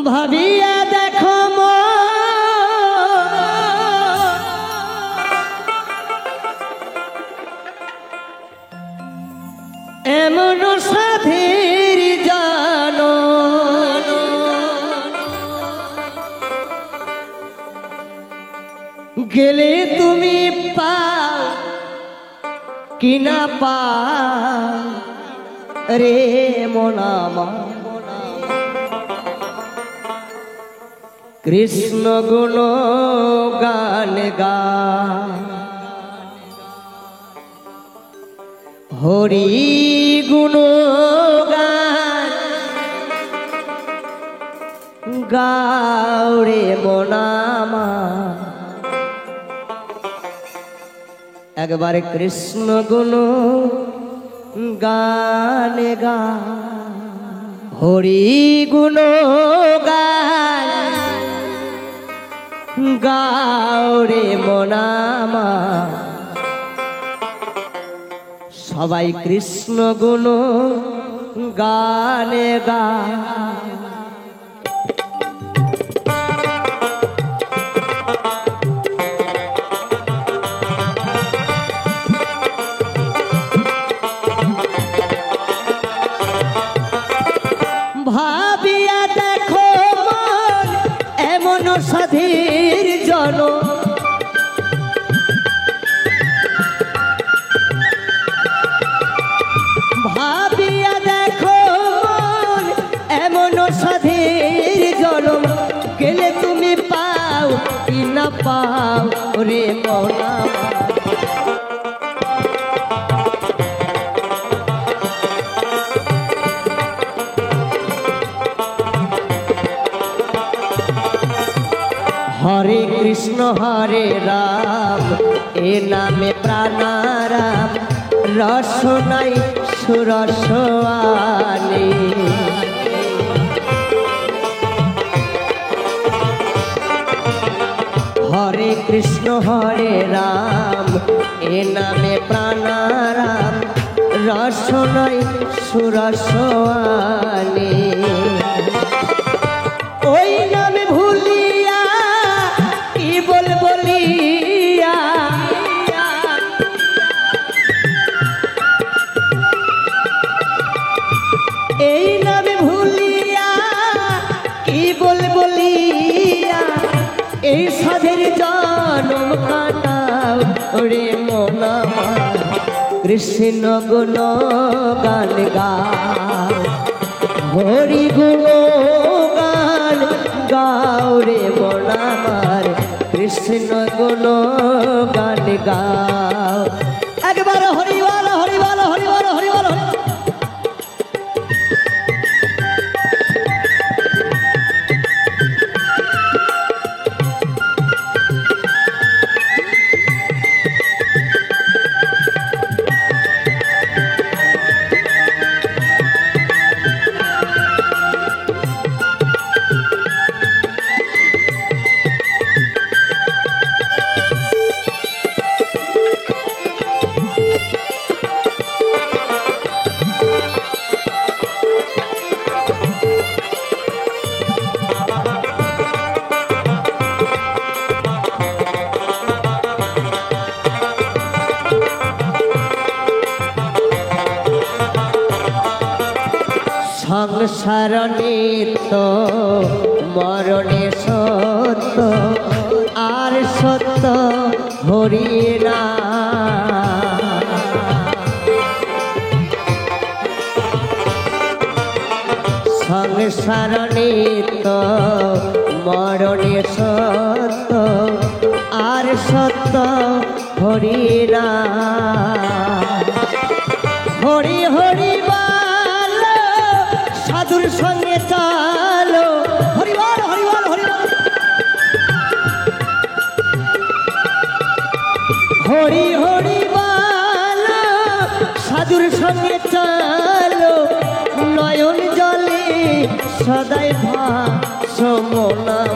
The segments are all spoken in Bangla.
ভাবিয়া দেখো এমন সাধের জানো গেলে তুমি পাও কিনা পাও রে মনামা কৃষ্ণ গুণ গান গা হরি গুণ গান গাওরে মনামা একবারে কৃষ্ণ গুণ গান গা হরি গুণ গান গাওরে মনামা সবাই কৃষ্ণ গুণ গানে গা ভাবিয়া দেখো মন এমন সাধীর জন ভাবিয়া দেখো মন এমন সাধীর জনম গেলে তুমি পাও কি না পাও রে মনা হরে কৃষ্ণ হরে রাম এ নামে প্রাণারাম রসনাই সুরসওয়ানি হরে কৃষ্ণ হরে রাম এ নামে প্রাণারাম রসনাই সুরসওয়ানি ওই নামে ভুলিয়া কি বলিয়া এই নামে ভুলিয়া কি বলিয়া এই সাধের জন্ম কাটাও রে মনা কৃষ্ণ গুণ গান গাও হরি গুণ গান গাও রে মনামার কৃষ্ণ গুণ গান গাও একবার হরিবল হরিবল হরিবল হরিবল সংসার নিত্য মরণে সত্য আর সত্য হরি না সংসার নিত্য মরণে সত্য আর সত্য হরি না হরি হরি সাধুর সঙ্গে চালো হরিবল হরিবল হরিবল হরি হরি বল সাধুর সঙ্গে চালো নয়ন জলে সদাই ভাসমান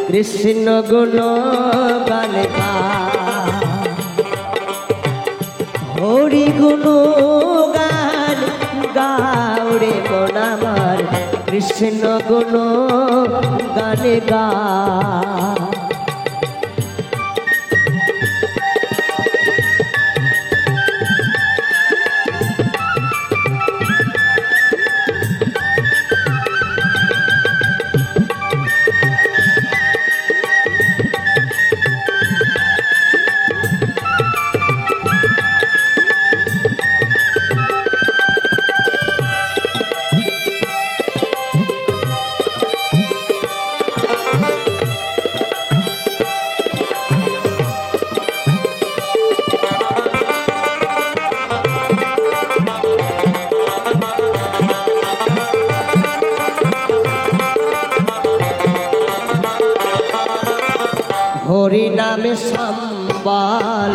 কৃষ্ণ গুণ গান হরি গুণ গান গাও রে মন আমার কৃষ্ণ কৃষ্ণ গুণ গানে গা হরি নামে সম্বল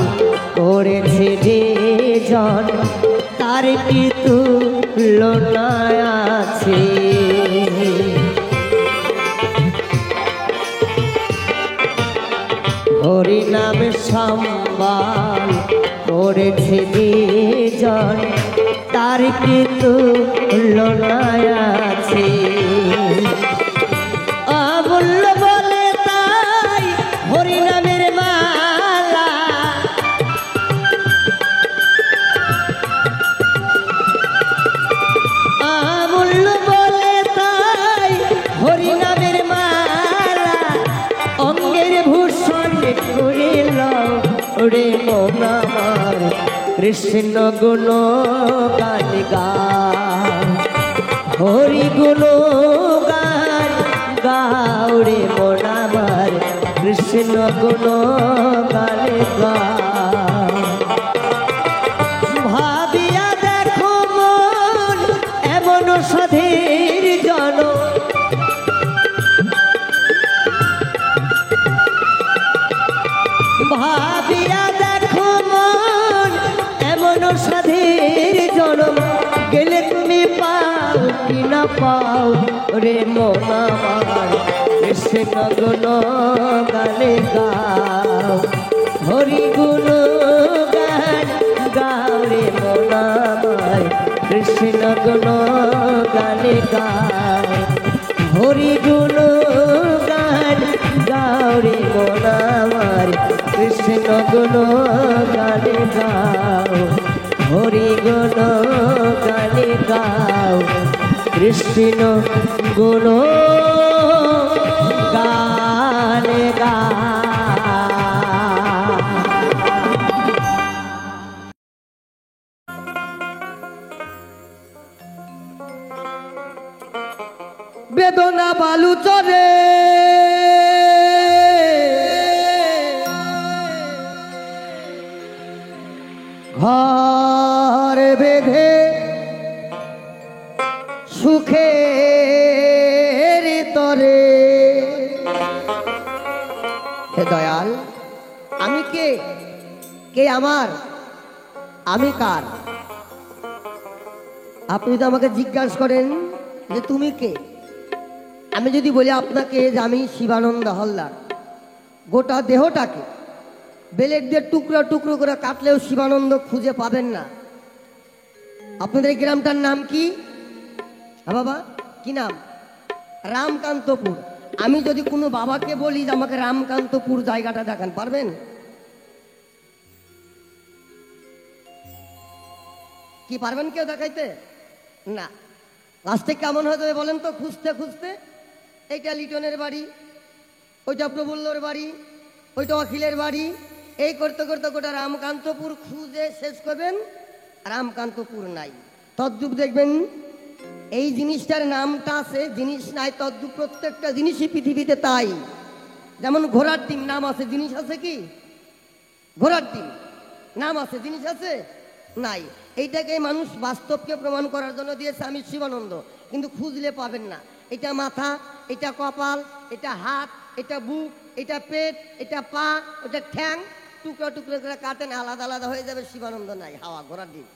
করেছে যে জন তার কি তুলনা আছে হরি নামে সম্বল করেছে যে জন তার কি তুলনা আছে অমূল্য বলে তাই হরি নামের মালা অমূল্য বলে তাই হরি নামের মালা অঙ্গের ভূষণ করিল রে মন আমার কৃষ্ণ গুণ গান গান হরি গুণ গান গাও রে মন আমার কৃষ্ণ গুণ গান গাও ভাবিয়া দেখো মন এমন সাধের জন ভাবিয়া দেখো মন এমন সাধের জনম গেলে তুমি পাও কি না পাও রে মন আমার কৃষ্ণ গুণ গানে গাও হরি গুণ গান গাও রে মন আমার কৃষ্ণ গুণ গানে গাও হরি গুণ গান গাও রে মন আমার কৃষ্ণ গুণ গানে গাও হরি গুণ গানে গাও কৃষ্ণ গুণ গানে গাও বেদনা বালু চরে ঘর বেঁধে সুখের তরে হে দয়াল আমি কে কে আমার আমি কার আপনি যদি আমাকে জিজ্ঞাসা করেন যে তুমি কে আমি যদি বলি আপনাকে যে আমি শিবানন্দ হালদার গোটা দেহটাকে বেলেট দিয়ে টুকরো টুকরো করে কাটলেও শিবানন্দ খুঁজে পাবেন না আপনাদের গ্রামটার নাম কি হ্যাঁ বাবা কি নাম রামকান্তপুর আমি যদি কোনো বাবাকে বলি যে আমাকে রামকান্তপুর জায়গাটা দেখান পারবেন কি পারবেন কেউ দেখাইতে না লাস্টে কেমন হয়ে যাবে বলেন তো খুঁজতে খুঁজতে এইটা লিটনের বাড়ি ওইটা প্রফুল্লর বাড়ি ওইটা অখিলের বাড়ি এই করতে করতে গোটা রামকান্তপুর খুঁজে শেষ করবেন রামকান্তপুর নাই তদ্রূপ দেখবেন এই জিনিসটার নামটা আছে জিনিস নাই তদ্রূপ প্রত্যেকটা জিনিসই পৃথিবীতে তাই যেমন ঘোড়ার ডিম নাম আছে জিনিস আছে কি ঘোড়ার ডিম নাম আছে জিনিস আছে নাই এইটাকে মানুষ বাস্তবকে প্রমাণ করার জন্য দিয়েছে আমি শিবানন্দ কিন্তু খুঁজলে পাবেন না এটা মাথা এটা কপাল এটা হাত এটা বুক এটা পেট এটা পা এটা ঠ্যাং টুকরো টুকরো করে কাটেন আলাদা আলাদা হয়ে যাবে শিবানন্দ নাই হাওয়া ঘোড়ার ডিম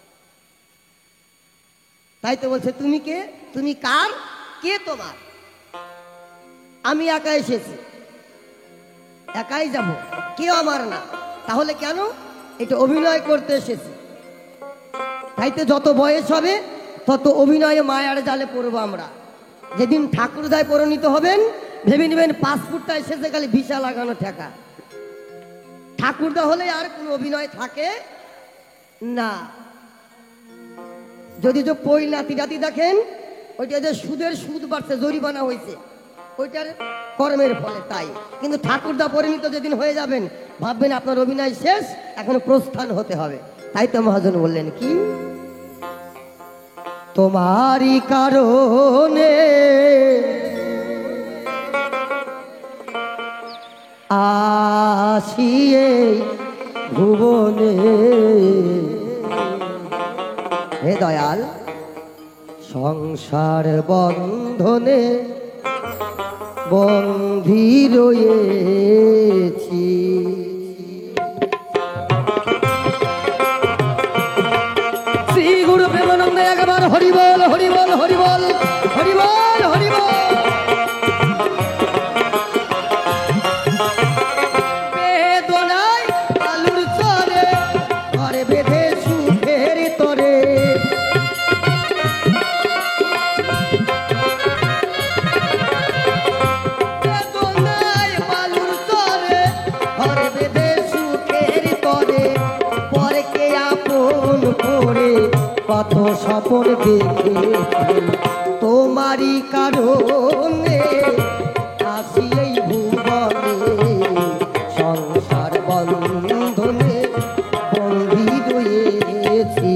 তাই তো বলছে তুমি কে তুমি কার কে তোমার আমি একা এসেছি একাই যাব কেউ আমার না তাহলে কেন এটা অভিনয় করতে এসেছি তাইতে যত বয়স হবে তত অভিনয়ে মায়ার জালে পড়বো আমরা যেদিন ঠাকুরদায় পরিণত হবেন ভেবে নেবেন পাসপোর্টটা এসেছে খালি ভিসা লাগানো ঠেকা। ঠাকুরদা হলে আর কোনো অভিনয় থাকে না। যদি যে পই নাতি নাতি দেখেন ওইটা যে সুদের সুদ বাড়ছে, জরিমানা হয়েছে, ওইটার কর্মের ফলে। তাই কিন্তু ঠাকুরদা পরিণত যেদিন হয়ে যাবেন ভাববেন আপনার অভিনয় শেষ, এখন প্রস্থান হতে হবে। তাই তো মহাজন বললেন কি, তোমারই কারণে আসিয়ে ভুবনে, হে দয়াল সংসার বন্ধনে বন্ধি রয়েছি। শ্রী গুরু প্রেমানন্দে একবার হরিবল হরিবল হরিবল হরিবল হরিবল। বেদনায় আলুর চরে ঘরে বেঁধে সুখের তরে, বেদনায় আলুর চরে ঘরে বেঁধে সুখের তরে, পরকে আপন করে কত স্বপন দেখে, তোমারই কারণে আসি এই ভুবনে সংসার বন্ধনে বন্ধি রয়েছি,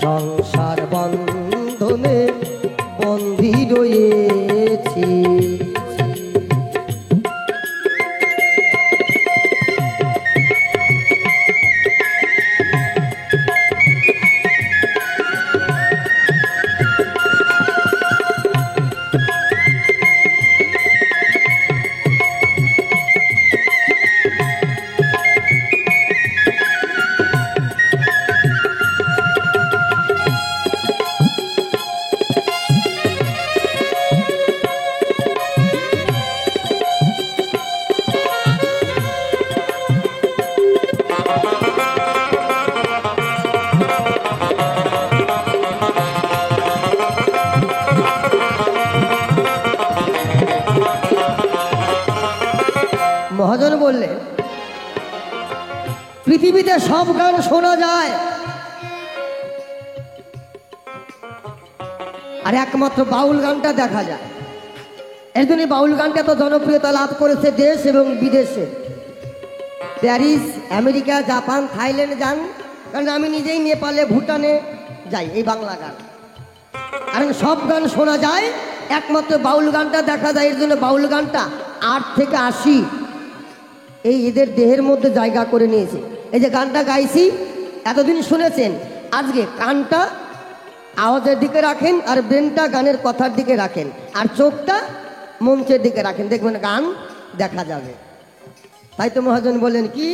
সংসার বন্ধনে বন্ধি রয়েছি। মহাজন বললেন পৃথিবীতে সব গান শোনা যায়, আর একমাত্র বাউল গানটা দেখা যায়। এর জন্য বাউল গানটা তো জনপ্রিয়তা লাভ করেছে দেশ এবং বিদেশে। প্যারিস, আমেরিকা, জাপান, থাইল্যান্ড যান, কারণ আমি নিজেই নেপালে, ভুটানে যাই এই বাংলা গান। কারণ সব গান শোনা যায়, একমাত্র বাউল গানটা দেখা যায়। এর জন্য বাউল গানটা 8 থেকে 80 এই এদের দেহের মধ্যে জায়গা করে নিয়েছে। এই যে গানটা গাইছি এতদিন শুনেছেন, আজকে কানটা আওয়াজের দিকে রাখেন আর ব্রেনটা গানের কথার দিকে রাখেন আর চোখটা মঞ্চের দিকে রাখেন, দেখবেন গান দেখা যাবে। তাই তো মহাজন বলেন কি,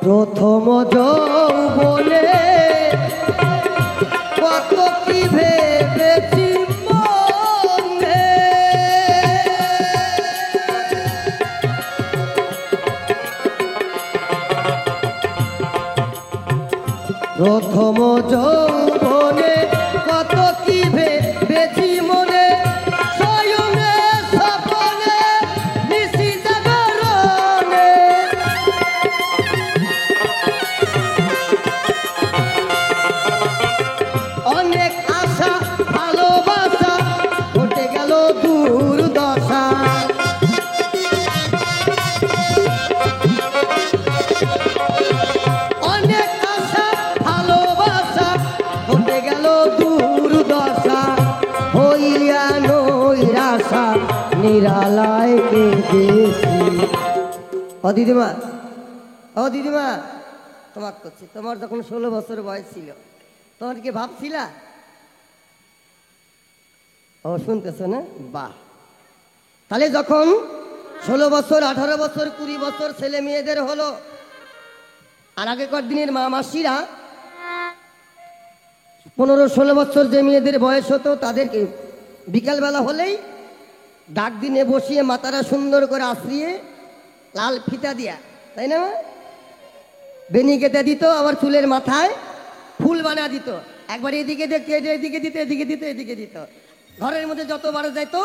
প্রথম যৌবনে কত কি ভেবেছি মনে, প্রথম যৌবনে কত কি ভেবেছি মনে, শয়নে স্বপনে নিশি জাগরণে, অনেক আশা ভালোবাসা ঘটে গেল দুর্দশা, অনেক আশা ভালোবাসা ঘটে গেল দুর্দশা, হইয়া নৈরাশা নিরালায় কেঁদেছি। ও দিদিমা, ও দিদিমা, তোমাকে করছি, তোমার যখন 16 বছর বয়স ছিল তোমার কি ভাবছিলা? ও শুনতেছ না? বাহ। তাহলে যখন 16 বছর, 18 বছর, 20 বছর ছেলে মেয়েদের হলো, আর আগেকার দিনের মা মাসিরা 15-16 বছর যে মেয়েদের বয়স হতো তাদেরকে বিকালবেলা হলেই ডাক দিনে বসিয়ে মাথাটা সুন্দর করে আশ্রিয়ে লাল ফিতা দিয়া, তাই না, বেনি কেটে দিত, আবার চুলের মাথায় ফুল বানা দিত, একবার এদিকে দেখতে এদিকে দিত, এদিকে দিত, এদিকে দিত। ঘরের মধ্যে যতবার যাইতো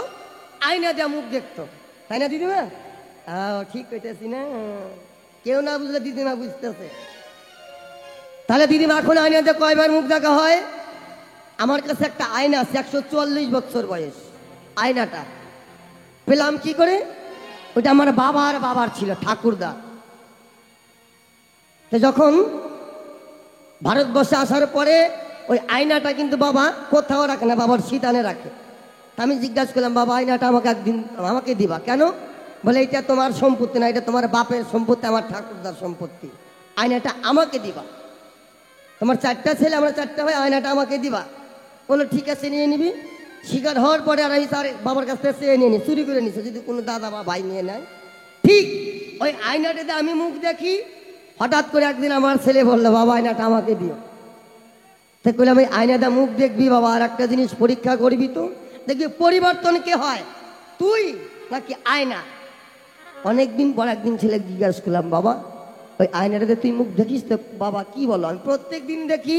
আয়না দেওয়া মুখ দেখতো, তাই না দিদিমা? ঠিক কইতেছি না? কেউ না বুঝলে দিদিমা বুঝতেছে। তাহলে দিদিমা এখন আয়নাতে কয়বার মুখ দেখা হয়? আমার কাছে একটা আয়না আছে, 144 বছর বয়স। আয়নাটা পেলাম কি করে? ওটা আমার বাবার ছিল, ঠাকুরদা। তো যখন ভারতবর্ষে আসার পরে ওই আয়নাটা কিন্তু বাবা কোথাও রাখে না, বাবার সিটানে রাখে। আমি জিজ্ঞাসা করলাম, বাবা আয়নাটা আমাকে একদিন আমাকে দিবা কেন? বলে এটা তোমার সম্পত্তি না, এটা তোমার বাপের সম্পত্তি, আমার ঠাকুরদার সম্পত্তি, আয়নাটা আমাকে দিবা। তোমার 4টা ছেলে, আমরা 4টা ভাই, আয়নাটা আমাকে দিবা। বললো ঠিক আছে নিয়ে নিবি। শিকার হওয়ার পরে আর আমি তার বাবার কাছ থেকে চেয়ে নিয়ে নি, চুরি করে নিছে, যদি কোনো দাদা বা ভাই নিয়ে নেয়। ঠিক ওই আয়নাটাতে আমি মুখ দেখি। হঠাৎ করে একদিন আমার ছেলে বললো, বাবা আয়নাটা আমাকে দিও। তো বললাম, ওই আয়নাটা মুখ দেখবি বাবা, আর একটা জিনিস পরীক্ষা করবি তো, দেখবি পরিবর্তন কে হয়, তুই নাকি আয়না। অনেকদিন পর একদিন ছেলে জিজ্ঞাসা করলাম, বাবা ওই আয়নাটাতে তুই মুখ দেখিস তো? বাবা কি বলো? আমি প্রত্যেক দিন দেখি।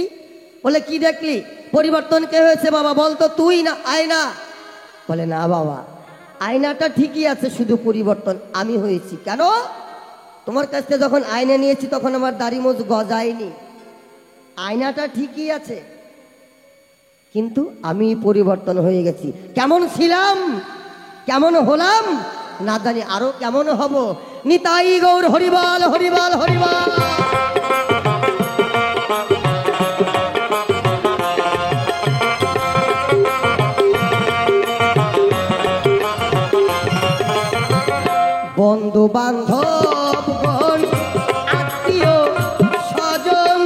বলে কি দেখলি? পরিবর্তন কে হয়েছে বাবা বলতো, তুই না আয়না? বলে না বাবা, আয়নাটা ঠিকই আছে, শুধু পরিবর্তন আমি হয়েছি। কেন? তোমার কাছ থেকে যখন আয়না নিয়েছি তখন আমার দাড়ি মোজ গজায়নি, আয়নাটা ঠিকই আছে, কিন্তু আমি পরিবর্তন হয়ে গেছি। কেমন ছিলাম, কেমন হলাম না জানি, আরো কেমন হব। নিতাই গৌর হরিবল হরিবল হরিবল। বন্ধু বান্ধবগণ আত্মীয় স্বজন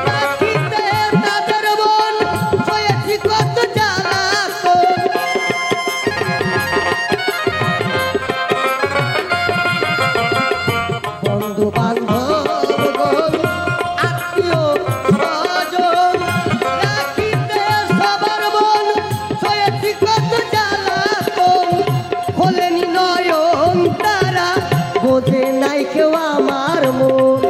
রাখিতে তাদের মন হয়েছি কত জ্বালাতন। বন্ধু বান্ধবগণ আত্মীয় স্বজন রাখিতে সবার মন হয়েছি কত জ্বালাতন। হলেনি নয়ন তারা, বোঝে নাই কেউ আমার মন।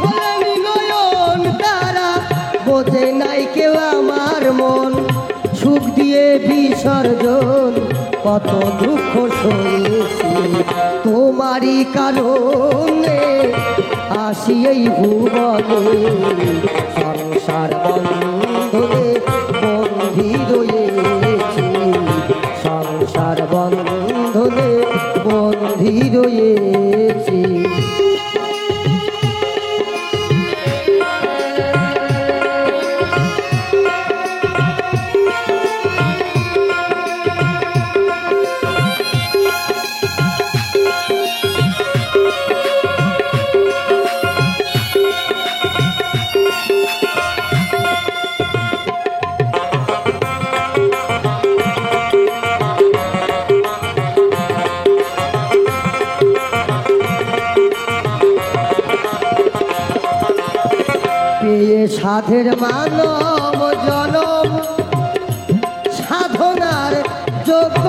হলেনি নয়ন তারা, বোঝে নাই কেউ আমার মন। সুখ দিয়ে বিসর্জন কত দুঃখ সয়েছি, তোমারই কারণে আসি এই ভুবনে। সংসার বন্ধনে বন্ধি রয়েছি, সংসার বন্ধনে বন্ধি রয়েছি। পেয়ে সাধের মানব জনম সাধনার যোগ্য,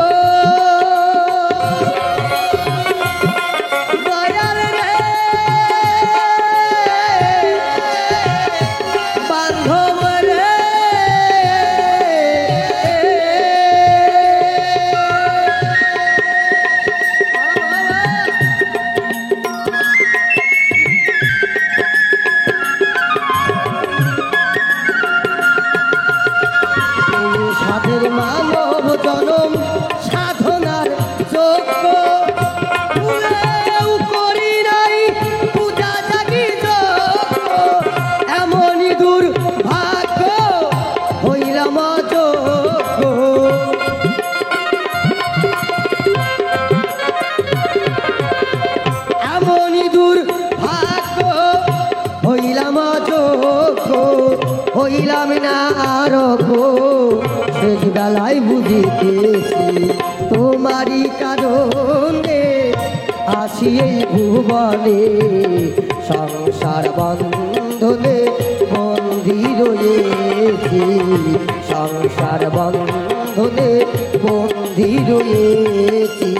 দয়াল রে বান্ধব রে। সাধের মানব জনম সাধনার যোগ্য, ভুলেও করি নাই পূজা জাগি যোগ্য। এমনই দুর্ভাগ্য হইলাম অযোগ্য। এমনই দুর্ভাগ্য হইলাম অযোগ্য, হইলাম না আরোগ্য। শেষ বেলায় বুঝিতেছি তোমারই কারণে আসি এই ভুবনে। সংসার বন্ধনে বন্ধি বন্ধি রয়েছি, সংসার বন্ধনে বন্ধি রয়েছি।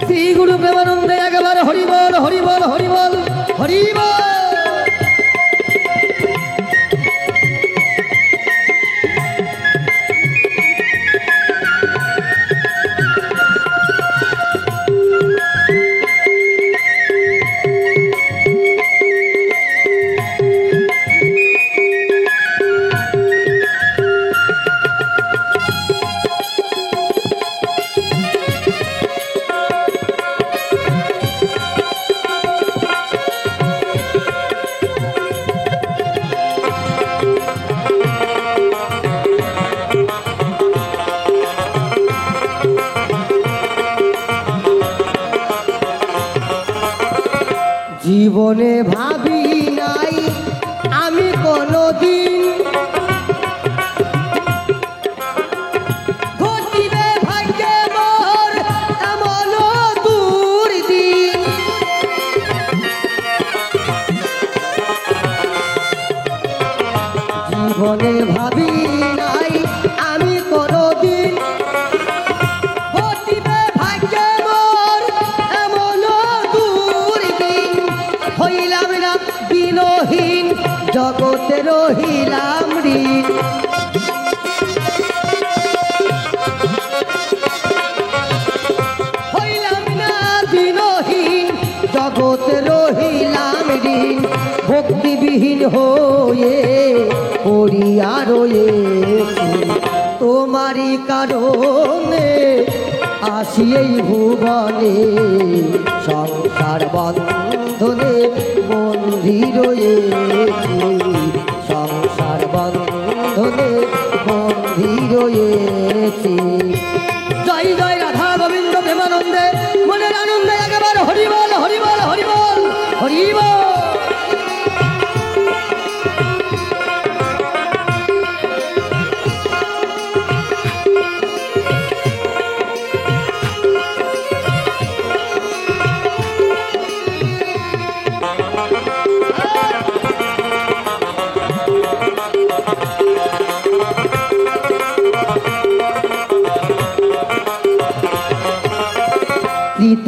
শ্রী গুরু প্রেমানন্দে একবার হরিবল হরিবল হরিবল হরিবল। জীবনে ভাবি নাই আমি কোনদিন ঘটিবে ভাগ্যে মোর এমন দুর্দিন। জীবনে ভাবি নাই আমি কোনদিন ঘটিবে ভাগ্যে মোর এমন দুর্দিন। হইলাম না দিনহীন জগতে রহিলাম ঋণ। হইলাম না দিনহীন জগতে রহিলাম ঋণ। ভক্তিবিহীন হয়ে পড়িয়া রয়েছি, তোমারই কারণে আসি এই ভুবনে, সংসার বন্ধনে বন্ধি রয়েছি, সংসার বন্ধনে বন্ধি রয়েছি। জয় জয় রাধা গোবিন্দ প্রেমানন্দে মনের আনন্দে একবার হরিবল হরিবল হরিবল হরিবল।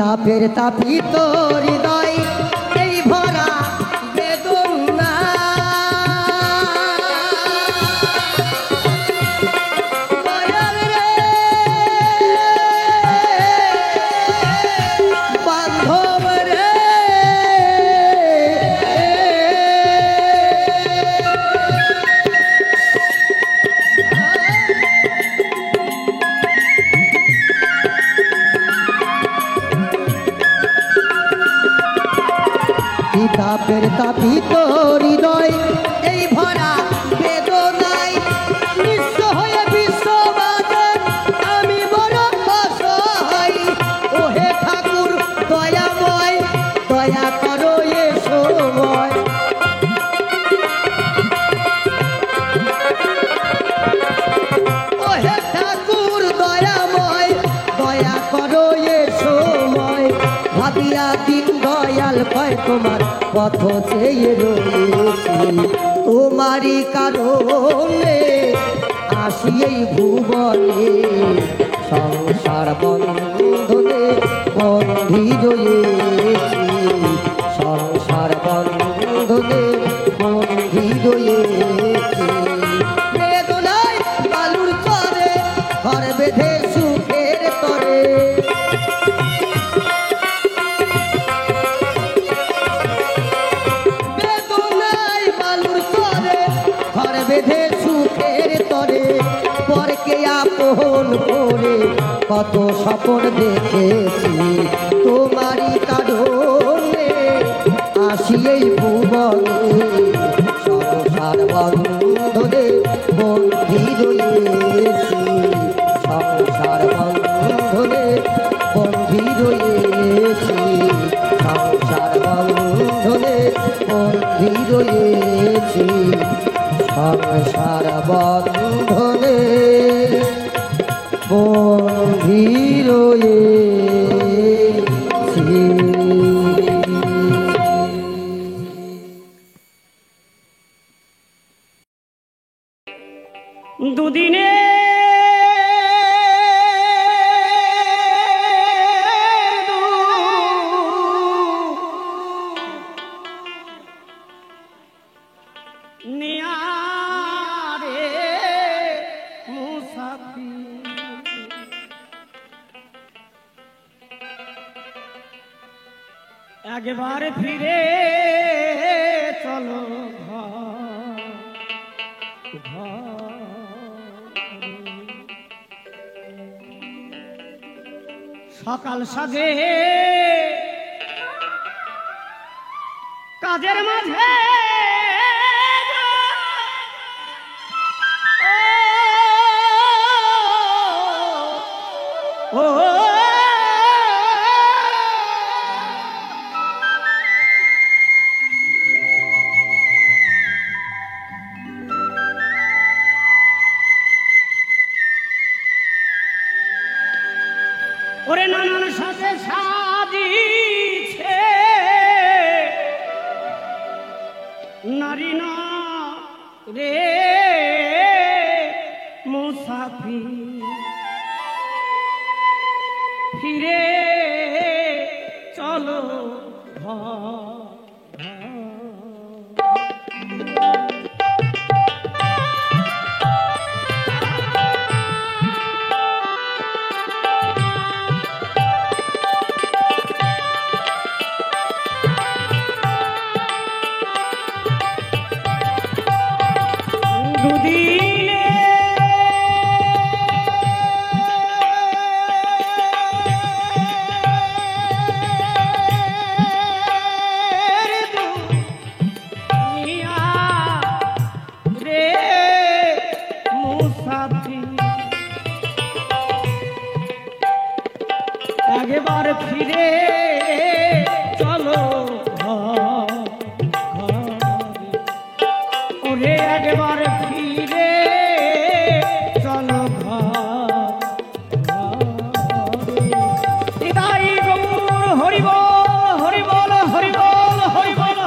তাপের তাপিত হৃদয় এই ভরা বেদনা, দয়াল রে বান্ধব রে। তাপের তাপিত হৃদয় এই ভরা বেদনায়, নিঃস্ব হয়ে বিশ্ববাদে আমি বড় অসহায়। ওহে ঠাকুর দয়াময় দয়া করো এ সময়। ওহে ঠাকুর দয়াময় দয়া করো এ সময়। ভাবিয়া দিন দয়াল পায় তোমার পথ চেয়ে রয়েছি, তোমারই কারণে আসি এই ভুবনে, সংসার বন্ধনে বন্ধি রয়েছি, সংসার বন্ধনে বন্ধি রয়েছি। বেদনায় বালুর চরে ঘর বেঁধে সুখের তরে, বেঁধে সুখের তরে পরকে আপন করে কত স্বপ্ন দেখেছি, তোমারই কারণে আসি এই ভুবনে, সংসার বন্ধনে বন্ধি রয়েছি, সংসার বন্ধনে বন্ধি রয়েছি, সংসার বন্ধনে বন্ধি রয়েছি, সংসার বন্ধনে বন্ধি রয়েছি। একবারে ফিরে চলো সকাল সাজে কাজের মাঝে ও ওরে নানার সাথে সাজিছে নারী না রে মুসাফির ফিরে চলো একবার ফিরে চলো ওরে একবার ফিরে চলো হৃদয় গৌর হরিবল হরিবল হরিবল হরিবল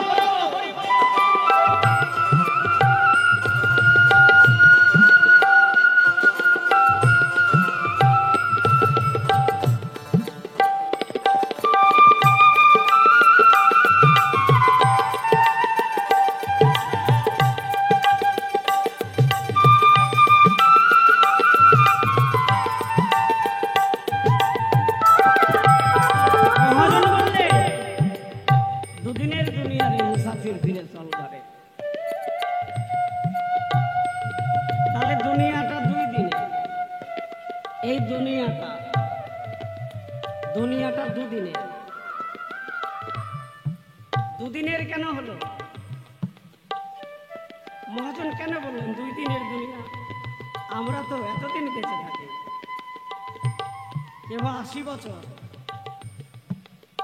তাহলে দুনিয়াটা 2 দিনে এই দুনিয়াটা 2 দিনে 2 দিনের কেন হলো মহাজন কেন বললেন 2 দিনের দুনিয়া আমরা তো এতদিন বেঁচে থাকি কেউ 80 বছর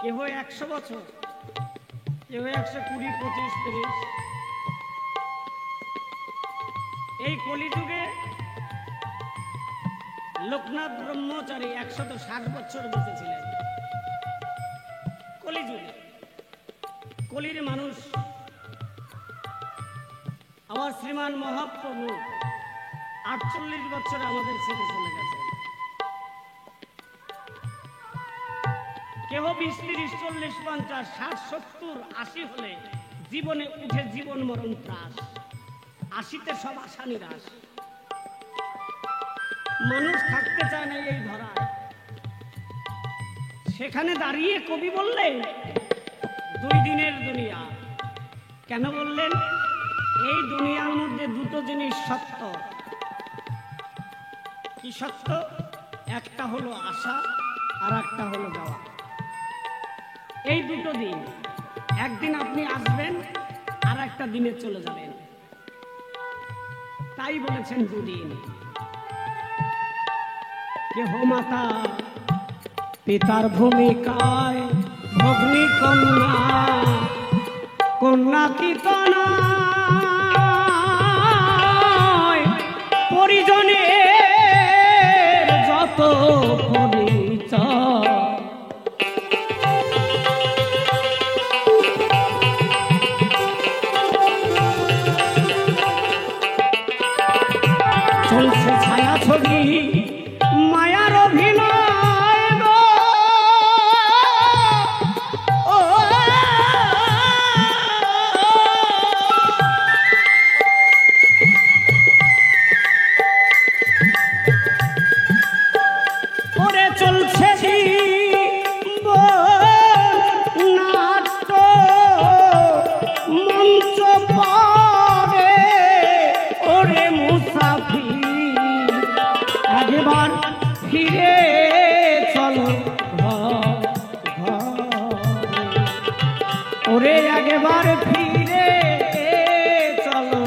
কেউ 100 বছর কেউ 120 25 30 এই কলিযুগে লোকনাথ ব্রহ্মচারী 160 বছর বেঁচেছিলেন কলিযুগে কলির মানুষ আমার শ্রীমান মহাপ্রভু 48 বছর আমাদের ছেড়ে চলে গেছে কেহ 20 30 40 50 60 70 80 হলে জীবনে উঠে জীবন মরণ ত্রাস 80তে সব আশা নিরাশ মানুষ থাকতে চায় না এই ধরায় সেখানে দাঁড়িয়ে কবি বললেন 2 দিনের দুনিয়া কেন বললেন এই দুনিয়ার মধ্যে 2টো জিনিস সত্য কি সত্য একটা হলো আশা আর একটা হলো যাওয়া এই 2টো দিন একদিন আপনি আসবেন আর একটা দিনে চলে যাবেন তাই বলেছেন 2 দিন কেহ মাতা পিতার ভূমিকায় অগ্নি কন্যা কন্যা কীর্তনা পরিজনের যত পরিচয় চলছে ছায়া ছবি মায়ার অভিনয় ওরে একবার ফিরে চলো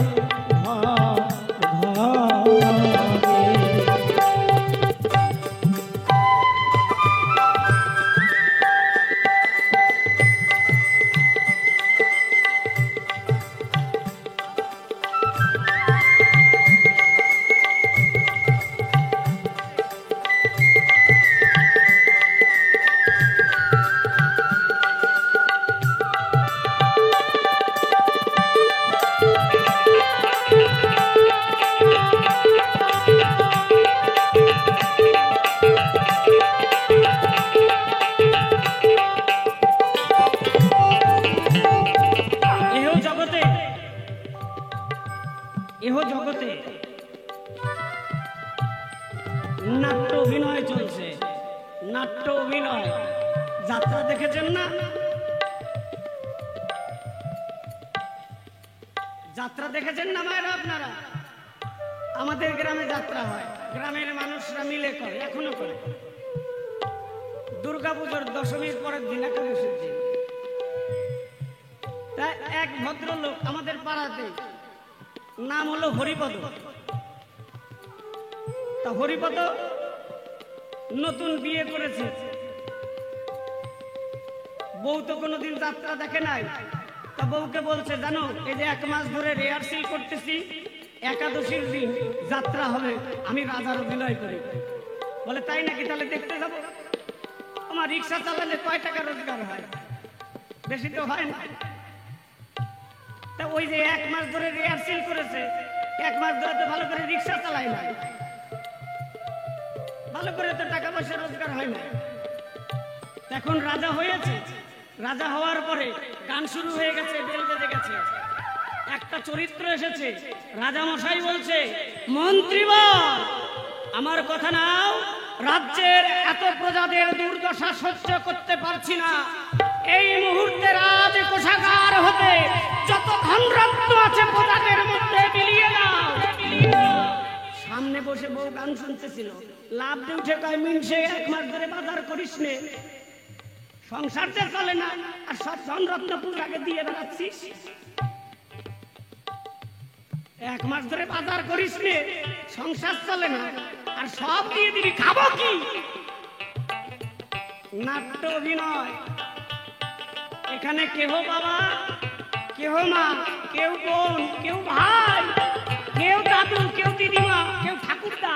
ঘরে। এহ জগতে নাট্য অভিনয় চলছে, নাট্য অভিনয়। যাত্রা দেখেছেন না? যাত্রা দেখেছেন না মায়েরা আপনারা? আমাদের গ্রামে যাত্রা হয়, গ্রামের মানুষরা মিলে করে, এখনো করে। দুর্গাপুজোর দশমীর পরের দিন, একাদশীর দিন। তাই এক ভদ্রলোক আমাদের পাড়াতে, নাম হলো হরিপদ। তা হরিপদ নতুন বিয়ে করেছে, বউ তো কোনোদিন যাত্রা দেখে নাই। তা বউকে বলছে, জানো এই যে 1 মাস ধরে রিহার্সেল করতেছি, একাদশীর দিন যাত্রা হবে, আমি রাজার অভিনয় করি। বলে তাই নাকি? তাহলে দেখতে যাবো। আমার রিক্সা চালালে কয় টাকা রোজগার হয়? বেশি তো হয় না। তা ওই যে 1 মাস ধরে রিহার্সেল করেছে, 1 মাস ধরে তো ভালো করে রিক্সা চালাই না, ভালো করে তো টাকা পয়সা রোজগার হয় না। এখন রাজা হয়েছে, রাজা হওয়ার পরে গান শুরু হয়ে গেছে, বেল বেজে গেছে, একটা চরিত্র এসেছে। রাজা মশাই বলছে, মন্ত্রীবর আমার কথা নাও, রাজ্যের এত প্রজাদের দুর্দশা সহ্য করতে পারছি না। এই মুহূর্তে রাজ কোষাগার হতে যত ধনরত্ন আছে প্রজাদের মধ্যে বিলিয়ে দাও। সামনে বসে বউ গান শুনতেছিল, লাভ দিয়ে উঠে কয়, মিনসে 1 মাস ধরে বাজার করিস নে, সংসারটা চলে না, আর সব ধনরত্ন পূজাকে দিয়ে বেড়াচ্ছিস। 1 মাস ধরে বাজার করিস নে, সংসার চলে না, আর সব দিয়ে দিবি, খাবো কি? নাট্য অভিনয়। এখানে কেহ বাবা, কেহ মা, কেউ বোন, কেউ ভাই, কেউ দাদু, কেউ দিদিমা, কেউ ঠাকুরদা।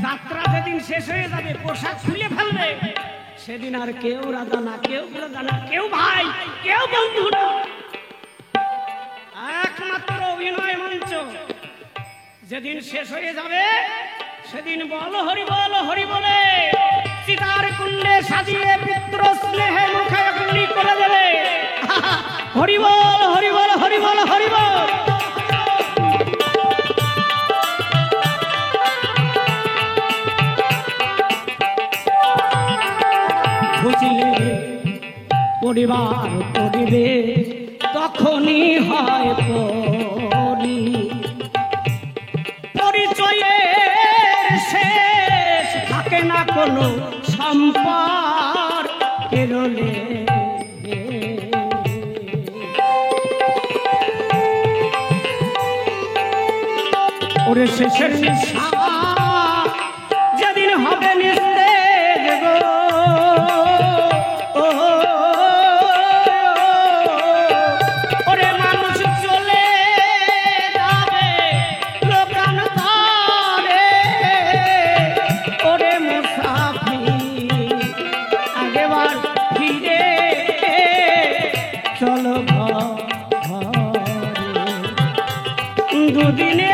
যাত্রা যেদিন শেষ হয়ে যাবে, পোশাক খুলে ফেলবে, সেদিন আর কেউ রাজা না, কেউ রাজা না, কেউ ভাই, কেউ বন্ধু না। একমাত্র অভিনয় মঞ্চ যেদিন শেষ হয়ে যাবে, সেদিন বল হরি বল, হরি বলে সীতার কুণ্ডে সাজিয়ে পিতৃ স্নেহে মুখে অগ্নি করে দেবে। হরি বল, হরি বল, হরি বল, হরি বল। বুঝিলে পরিবার পরিবেশ তখনই হয় পরি, পরিচয়ের শেষ থাকে না কোনো সম্পর্ক কেরলে। ওরে শেষের নিঃশ্বাস যেদিন হবে নিস্তেজ গো, ওরে মানুষ চলে যাবে লোকান্তরে। ওরে মুসাফির আগেবার ফিরে চলো ঘরে। দুদিনে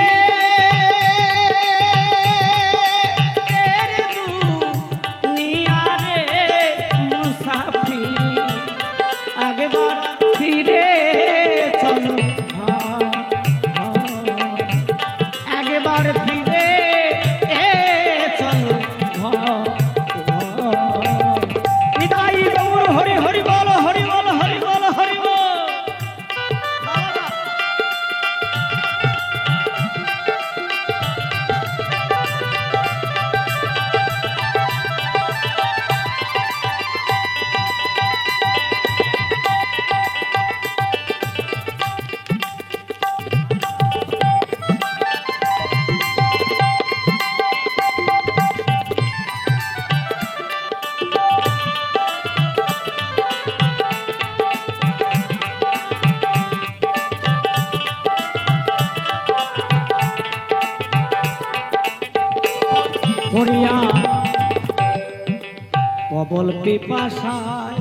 প্রবল পিপাসায়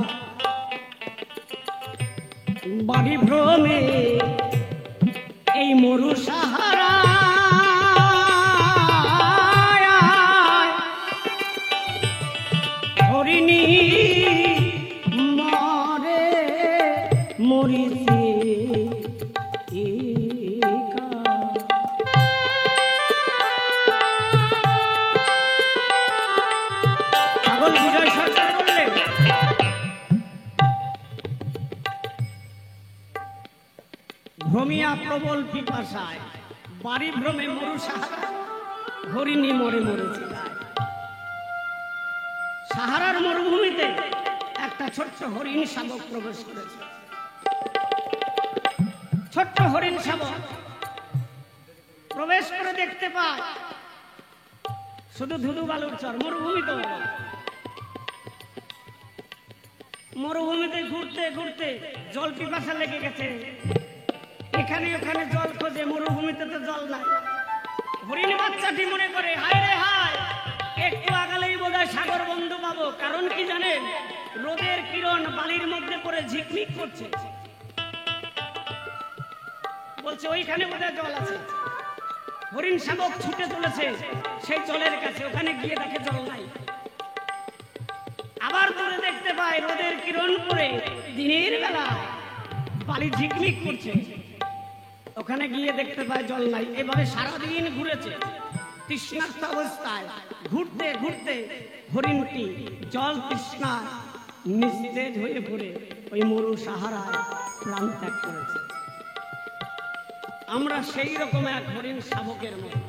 বাড়ি ভ্রমে এই মরু সাহারা হরিণী মরে মরিছে একা। পাগল বিজয় সরকার বললেন, ভ্রমিয়া প্রবল পিপাসায় বাড়ি ভ্রমে মরু সাহারা হরিণী মরে মরেছে। সাহারার মরুভূমিতে একটা ছোট্ট হরিণ শাবক প্রবেশ করেছে। ছোট্ট হরিণ শাবক প্রবেশ করে দেখতে পায় শুধু ধুধু বালুর চর, মরুভূমি তো। মরুভূমিতে ঘুরতে ঘুরতে জল পিপাসা লেগে গেছে, এখানে ওখানে জল খোঁজে, মরুভূমিতে তো জল নাই। হরিণ বাচ্চাটি মনে করে, হায় রে হায়, একটু আগালেই বোধহয় সাগর বন্ধু পাবো। কারণ কি জানেন, রোদের কিরণ বালির মধ্যে পড়ে ঝিকমিক করছে। বলছে ওইখানে বোধহয় জল আছে। হরিণ শাবক ছুটে চলেছে সেই জলের কাছে, ওখানে গিয়ে দেখে জল নাই। আবার দূরে দেখতে পায় রোদের কিরণ পড়ে দিনের বেলা বালি ঝিকমিক করছে, ওখানে গিয়ে দেখতে পায় জল নাই। এভাবে সারাদিন ঘুরেছে তৃষ্ণার্ত অবস্থায়। ঘুরতে ঘুরতে হরিণটি জল তৃষ্ণা নিস্তেজ হয়ে পড়ে ওই মরু সাহারায় প্রাণ ত্যাগ করেছে। আমরা সেই রকম এক হরিণ শাবকের মতো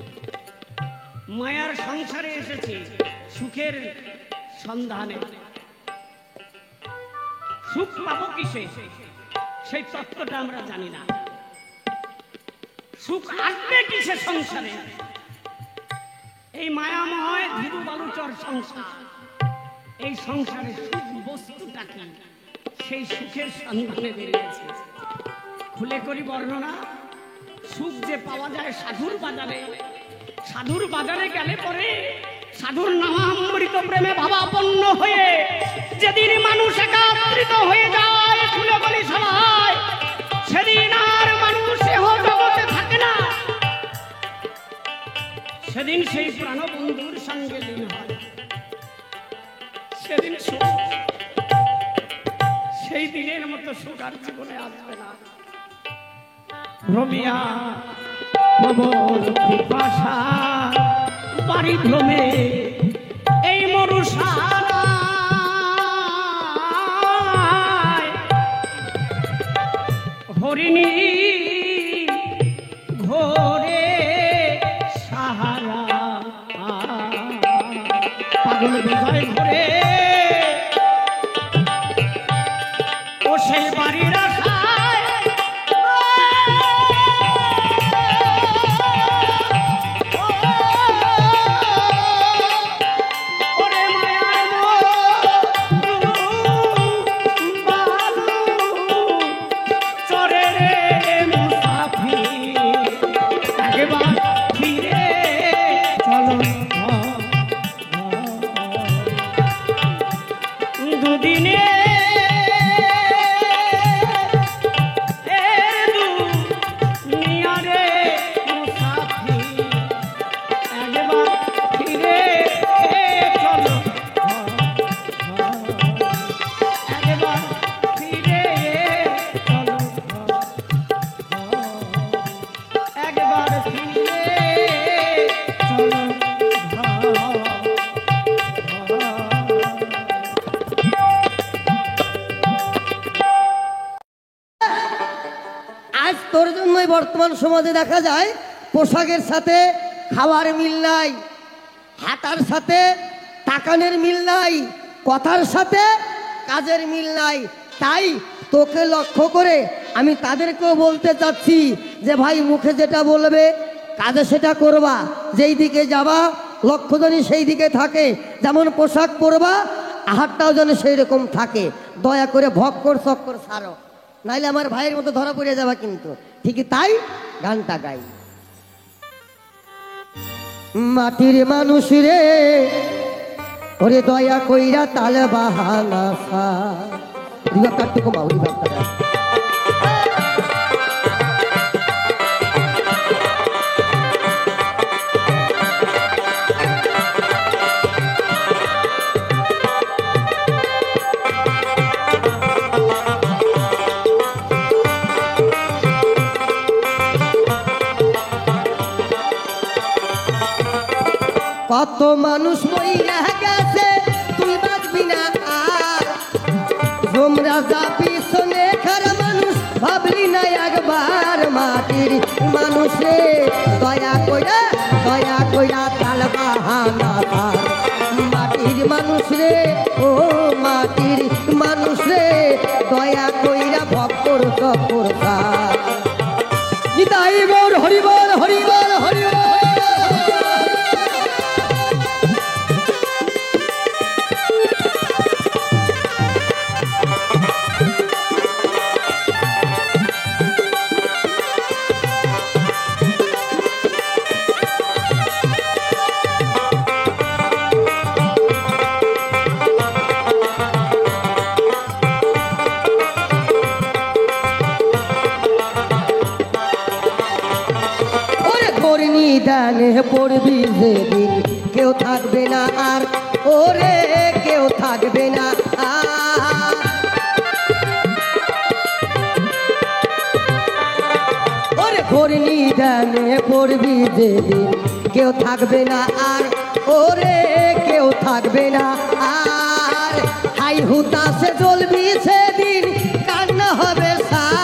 মায়ার সংসারে এসেছি সুখের সন্ধানে। সুখ পাবো কিসে সেই তত্ত্বটা আমরা জানি না। সুখ আসবে কিসে সংসারে, এই মায়াময় ধীরু বালুচর সংসার। এই সংসারে সুখ বস্তুটা কি, সেই সুখের সন্ধানে বেরিয়েছে। খুলে করি বর্ণনা, সুখ যে পাওয়া যায় সাধুর বাজারে। সাধুর বাজারে গেলে পরে সাধুর নামামৃত প্রেমে ভাবাপন্ন হয়ে যেদিন মানুষ একাত্রিত হয়ে যায়, খুলে বলি সবাই, সেদিন আর মানুষ এহ জগতে থাকে না। সেদিন সেই প্রাণবন্ধুর সঙ্গে লীন হয়। সেদিন সুখ, সেই দিনের মতো সুখ আর জীবনে আসবে না। ভ্রমিয়া প্রবল পিপাসা বাড়ি ভ্রমে এই মরু সাহারায় হরিণী ঘোরে সাহারা। পাগল বিজয় ঘোরে ও সেই বাড়ির আশায় দুদিনে আজ তোর জন্যই বর্তমান সমাজে দেখা যায় পোশাকের সাথে খাওয়ার মিল নাই, হাঁটার সাথে তাকানের মিল নাই, কথার সাথে কাজের মিল নাই। তাই তোকে লক্ষ্য করে আমি তাদেরকেও বলতে চাচ্ছি যে ভাই, মুখে যেটা বলবে কাজে সেটা করবা, যেই দিকে যাবা লক্ষ্য যেন সেই দিকে থাকে। যেমন পোশাক পরবা, আহারটাও যেন সেই রকম থাকে। দয়া করে ভক্কর চক্কর সারো, নাইলে আমার ভাইয়ের মতো ধরা পড়ে যাবা কিন্তু। ঠিকই তাই গানটা গাই। মাটির মানুষ রে ওরে দয়া কইরা তাল বাহানা সা রিভাবটা একটু কমাও রিভাবটা কত মানুষ মইরা গেছে তুই বাঁচবি না আর তোমরা যা পিছনে খারা মানুষ ভাবলি না একবার মাটির মানুষে দয়া কইরা তাল বাহানা তার মাটির মানুষ রে ও মাটির মানুষ রে দয়া কইরা ভক্তর চক্কর তার নিতাই গৌর হরিবল হরিবল হরিবল দানে পড়বি যেদিন কেউ থাকবে না আর ওরে কেউ থাকবে না আর ওরে ঘূর্ণি দানে পড়বি যেদিন কেউ থাকবে না আর ওরে কেউ থাকবে না আর হাই হুতাশে জ্বলবি সেদিন কান্না হবে সার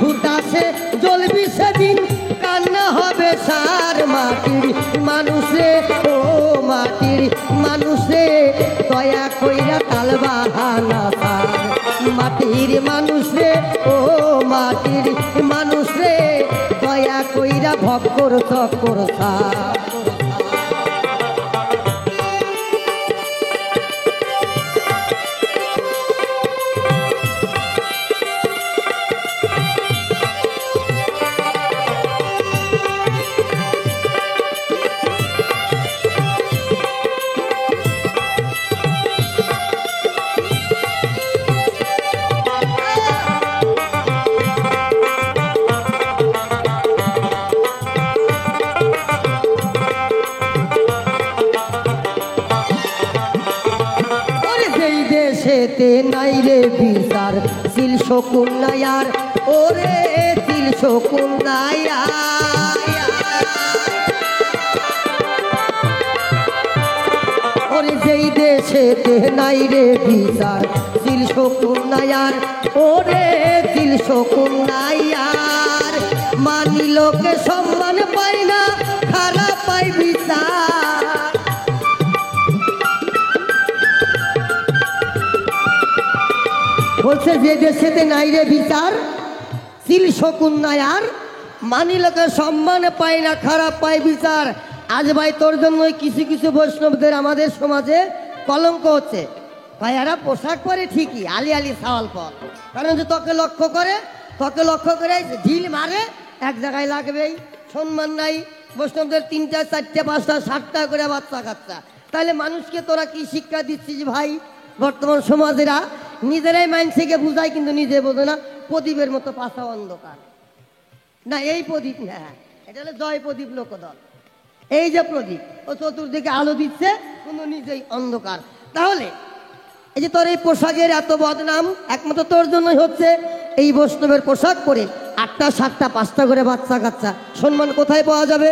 হুতাশে জ্বলবি সেদিন কান্না হবে সার মাটির মানুষে ও মাটির মানুষে দয়া কইরা তাল বাহানা সার মাটির মানুষে ও মাটির মানুষে দয়া কইরা ভক্কর চক্কর সার সেতে নাই রে বিচার সিল শকুন নায়ার ওরে সিল শকুন নায়ার ওরে যেই দেশেতে নাই রে বিচার সিল শকুন নায়ার ওরে সিল শকুন নায়ার মানি লোকে সম্মান পায় না খারাপ পায় বিচার বলছে যে দেশেতে নাই রে বিচার সিল শকুন নায়ার মানি লোকের সম্মান পায় না খারাপ পায় বিচার আজ ভাই তোর জন্যই কিছু কিছু বৈষ্ণবদের আমাদের সমাজে কলঙ্ক হচ্ছে ভাইয়ারা পোশাক পরে ঠিকই আলি আলি সাওয়াল পর কারণ যে তোকে লক্ষ্য করে ঢিল মারে এক জায়গায় লাগবেই সম্মান নাই বৈষ্ণবদের 3টা 4টা 5টা 7টা করে বাচ্চা কাচ্চা তাহলে মানুষকে তোরা কি শিক্ষা দিচ্ছিস ভাই বর্তমান সমাজেরা নিজেরাই মানসিকে বুঝায় কিন্তু নিজে বোঝে না প্রদীপের মতো পাশা অন্ধকার না এই প্রদীপ না এটা হলো জয় প্রদীপ লোকদল এই যে প্রদীপ ও চতুর্দিকে আলো দিচ্ছে কিন্তু নিজেই অন্ধকার তাহলে এই যে তোর এই পোশাকের এত বদনাম একমাত্র তোর জন্যই হচ্ছে এই বৈষ্ণবের পোশাক পরে 8টা 7টা 5টা করে বাচ্চা কাচ্চা সম্মান কোথায় পাওয়া যাবে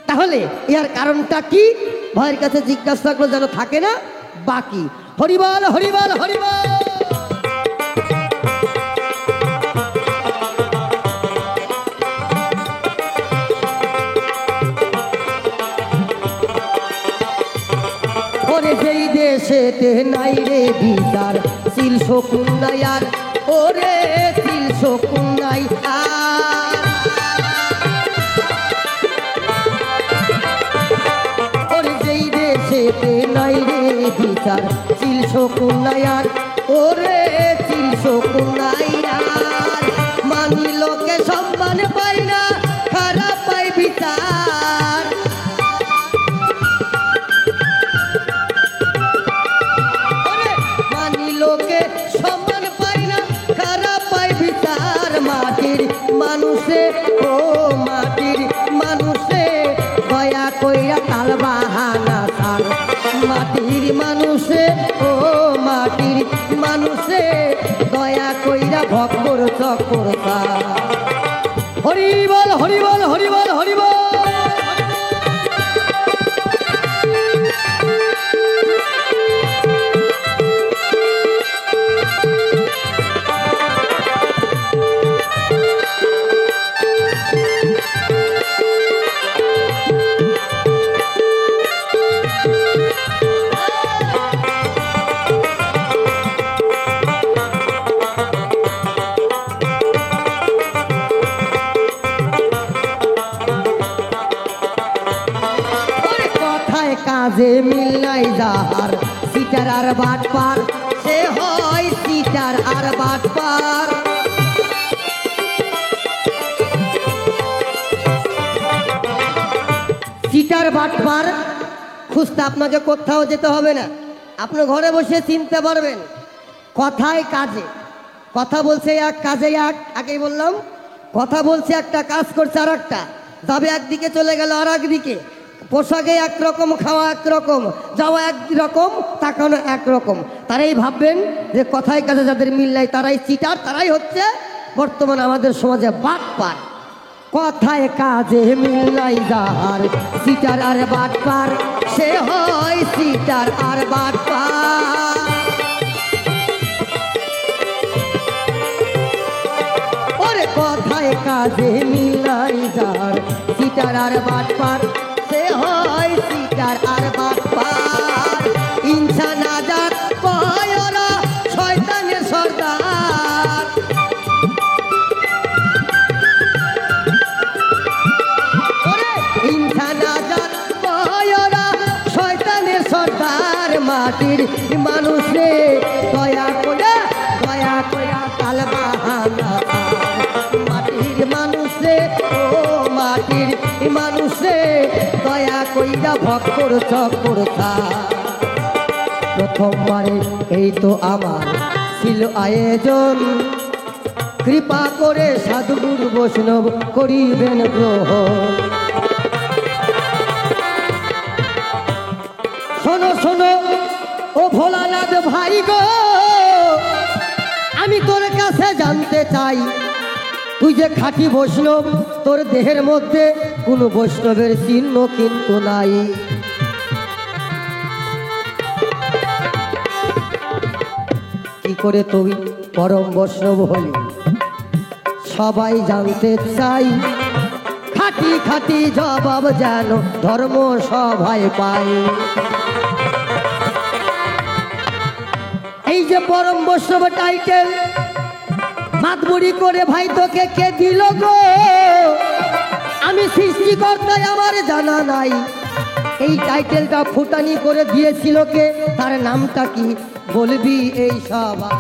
তাহলে এর কারণটা কি ভাইয়ের কাছে জিজ্ঞাসা করলে যেন থাকে না বাকি হরিবল হরিবল হরিবল ওরে যেই দেশেতে নাই রে বিচার সিল শকুন নায়ার ওরে সিল শকুন নায়ার ওরে যেই দেশেতে নাই রে বিচার সিল শকুন নায়ার ওরে সিল শকুন নায়ার মানি লোকে সম্মান পায় না মাটির মানুষে দয়া কইরা তাল বাহানা সার মাটির মানুষে ও মাটির মানুষে দয়া কইরা ভক্কর চক্কর সার হরি বল হরি বল হরি বল হরি বল কাজে মিল নাই যাহার সিটার আর বাট পার সে হয় সিটার আর but per seater but per খুঁজতে আপনাকে কোথাও যেতে হবে না, আপনি ঘরে বসে চিনতে পারবেন। কথায় কাজে কথা বলছে এক, কাজে এক, আগেই বললাম কথা বলছে একটা, কাজ করছে আর একটা, যাবে একদিকে চলে গেল আর একদিকে, পোশাকে একরকম, খাওয়া একরকম, যাওয়া একরকম, তাকানো একরকম। তারাই ভাববেন যে কথায় কাজে যাদের মিল নাই তারাই চিটার, তারাই হচ্ছে বর্তমান আমাদের সমাজে বাটপার। কথায় কাজে মিল নাই যাহার চিটার আর বাটপার সে হয় চিটার আর বাটপার। ওরে কথায় কাজে মিল নাই যাহার চিটার আর বাটপার সে হয় চিটার আর বাটপার। ইনসান আজাদ কয় ওরা শয়তানের সর্দার, ইনসান আজাদ কয় ওরা শয়তানের সর্দার। মাটির মানুষে দয়া কইরা কাল বাহানা মাটির মানুষে ও মাটির মানুষে দয়া কইরা ভক্কর চক্কর থাক। প্রথমবারে এই তো আমার ছিল আয়োজন, কৃপা করে সাধুগুরু বৈষ্ণব করিবেন গ্রহণ। শোনো শোনো ও ভোলানাথ ভাই গো, আমি তোর কাছে জানতে চাই তুই যে খাঁটি বৈষ্ণব, তোর দেহের মধ্যে কোনো বৈষ্ণবের চিহ্ন কিন্তু নাই। কি করে তুই পরম বৈষ্ণব হলি সবাই জানতে চাই, খাঁটি খাঁটি জবাব যেন ধর্ম সভায় পাই। এই যে পরম বৈষ্ণব টাইটেল মাতবুড়ি করে ভাই তোকে কে দিল গো, আমি সৃষ্টিকর্তায় আমার জানা নাই। এই টাইটেলটা ফুটানি করে দিয়েছিল কে, তার নামটা কি বলবি এই সবাই।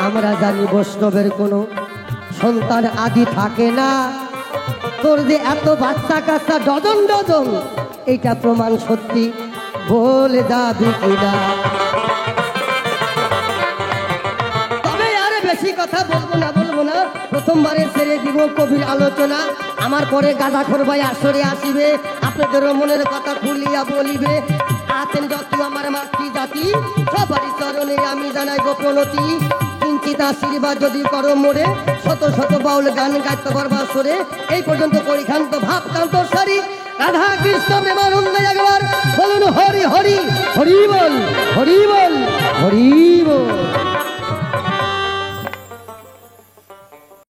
আমরা জানি বৈষ্ণবের কোনো সন্তান আদি থাকে না, তোর যে এত বাচ্চা কাচ্চা ডজন ডজন, এইটা প্রমাণ সত্যি বলে যাবি কিনা। তবে আর বেশি কথা বলবো না, প্রথমবারে ছেড়ে দিব কবির আলোচনা। আমার পরে গাঁজাখোর ভাই আসরে আসিবে, আপনাদেরও মনের কথা খুলিয়া বলিবে। আছেন যত আমার মাতৃজাতি, সবারই চরণে আমি জানাইব প্রণতি। কিঞ্চিত আশীর্বাদ যদি করো মোরে, শত শত বাউল গান গাইতে পারবা সরে। এই পর্যন্ত পরিখান্ত ভাব কান্ত সারি, রাধা কৃষ্ণ প্রেমানন্দ একবার বলুন হরি হরি, হরি বল হরি বল হরি বল।